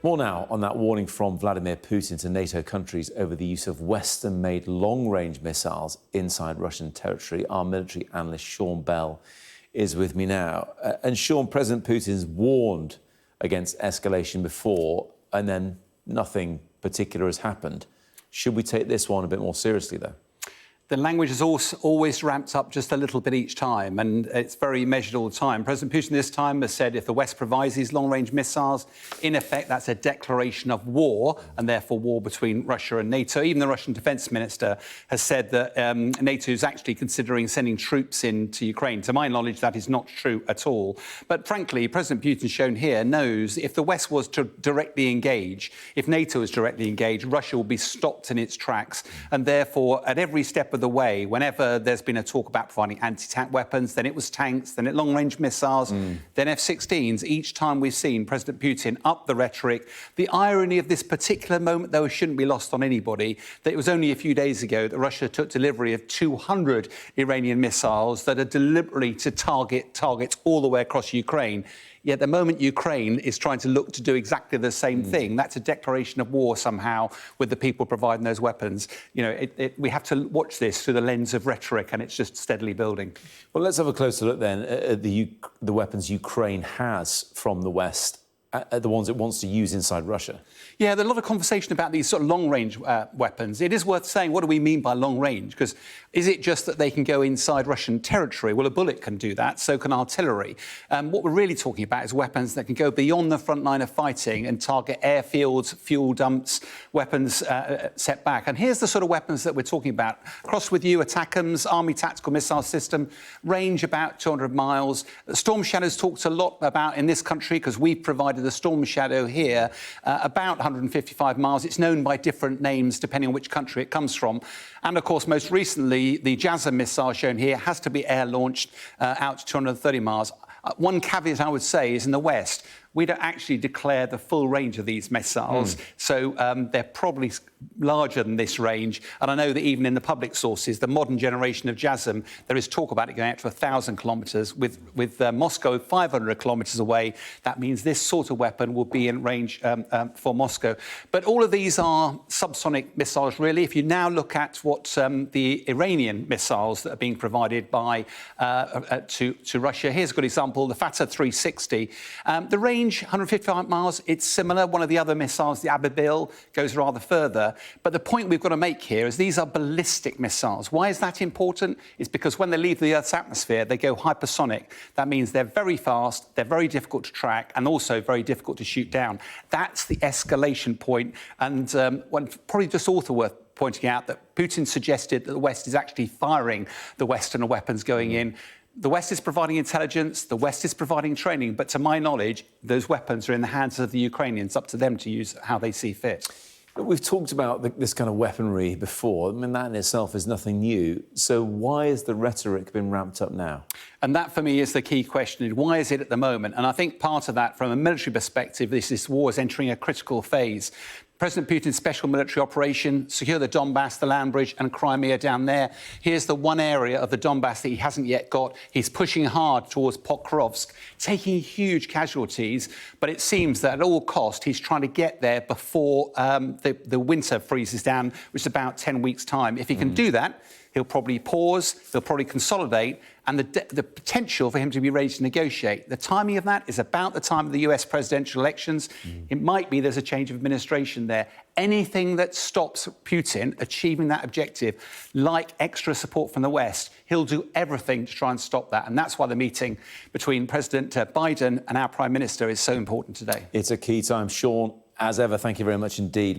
More now on that warning from Vladimir Putin to NATO countries over the use of Western-made long-range missiles inside Russian territory. Our military analyst Sean Bell is with me now. And Sean, President Putin's warned against escalation before, and then nothing particular has happened. Should we take this one a bit more seriously, though? The language is always ramped up just a little bit each time, and it's very measured all the time. President Putin this time has said if the West provides these long-range missiles, in effect, that's a declaration of war, and therefore war between Russia and NATO. Even the Russian defence minister has said that NATO is actually considering sending troops into Ukraine. To my knowledge, that is not true at all. But frankly, President Putin, shown here, knows if the West was to directly engage, if NATO was directly engaged, Russia will be stopped in its tracks, and therefore, at every step of the way, whenever there's been a talk about providing anti-tank weapons, then it was tanks, then it long-range missiles, then F-16s. Each time we've seen President Putin up the rhetoric. The irony of this particular moment, though, shouldn't be lost on anybody, that it was only a few days ago that Russia took delivery of 200 Iranian missiles that are deliberately to target targets all the way across Ukraine. Yet the moment Ukraine is trying to look to do exactly the same thing, that's a declaration of war somehow with the people providing those weapons. You know, we have to watch this through the lens of rhetoric, and it's just steadily building. Well, let's have a closer look then at the weapons Ukraine has from the West, the ones it wants to use inside Russia. Yeah, there's a lot of conversation about these sort of long-range weapons. It is worth saying, what do we mean by long-range? Because is it just that they can go inside Russian territory? Well, a bullet can do that, so can artillery. What we're really talking about is weapons that can go beyond the front line of fighting and target airfields, fuel dumps, weapons set back. And here's the sort of weapons that we're talking about. Cross with you, ATACMS, Army Tactical Missile System, range about 200 miles. Storm Shadow's talked a lot about in this country because we've provided the Storm Shadow here, about 155 miles. It's known by different names depending on which country it comes from. And, of course, most recently, the Gaza missile shown here has to be air-launched out to 230 miles. One caveat I would say is in the West, we don't actually declare the full range of these missiles, so they're probably larger than this range. And I know that even in the public sources, the modern generation of JASSM, there is talk about it going out to 1,000 kilometres. With Moscow 500 kilometres away, that means this sort of weapon will be in range for Moscow. But all of these are subsonic missiles, really. If you now look at what the Iranian missiles that are being provided by to Russia, here's a good example, the Fatah 360. The range, 155 miles, it's similar. One of the other missiles, the Ababil, goes rather further. But the point we've got to make here is these are ballistic missiles. Why is that important? It's because when they leave the Earth's atmosphere, they go hypersonic. That means they're very fast, they're very difficult to track, and also very difficult to shoot down. That's the escalation point. And probably just also worth pointing out that Putin suggested that the West is actually firing the Western weapons going in. The West is providing intelligence, the West is providing training, but to my knowledge, those weapons are in the hands of the Ukrainians, up to them to use how they see fit. But we've talked about this kind of weaponry before. I mean, that in itself is nothing new. So why has the rhetoric been ramped up now? And that, for me, is the key question. Why is it at the moment? And I think part of that, from a military perspective, this war is entering a critical phase. President Putin's special military operation, secure the Donbass, the land bridge and Crimea down there. Here's the one area of the Donbass that he hasn't yet got. He's pushing hard towards Pokrovsk, taking huge casualties, but it seems that at all cost he's trying to get there before the winter freezes down, which is about 10 weeks' time. If he can do that, he'll probably pause, he'll probably consolidate, and the potential for him to be ready to negotiate. The timing of that is about the time of the US presidential elections. It might be there's a change of administration there. Anything that stops Putin achieving that objective, like extra support from the West, he'll do everything to try and stop that. And that's why the meeting between President Biden and our Prime Minister is so important today. It's a key time. Sean, as ever, thank you very much indeed.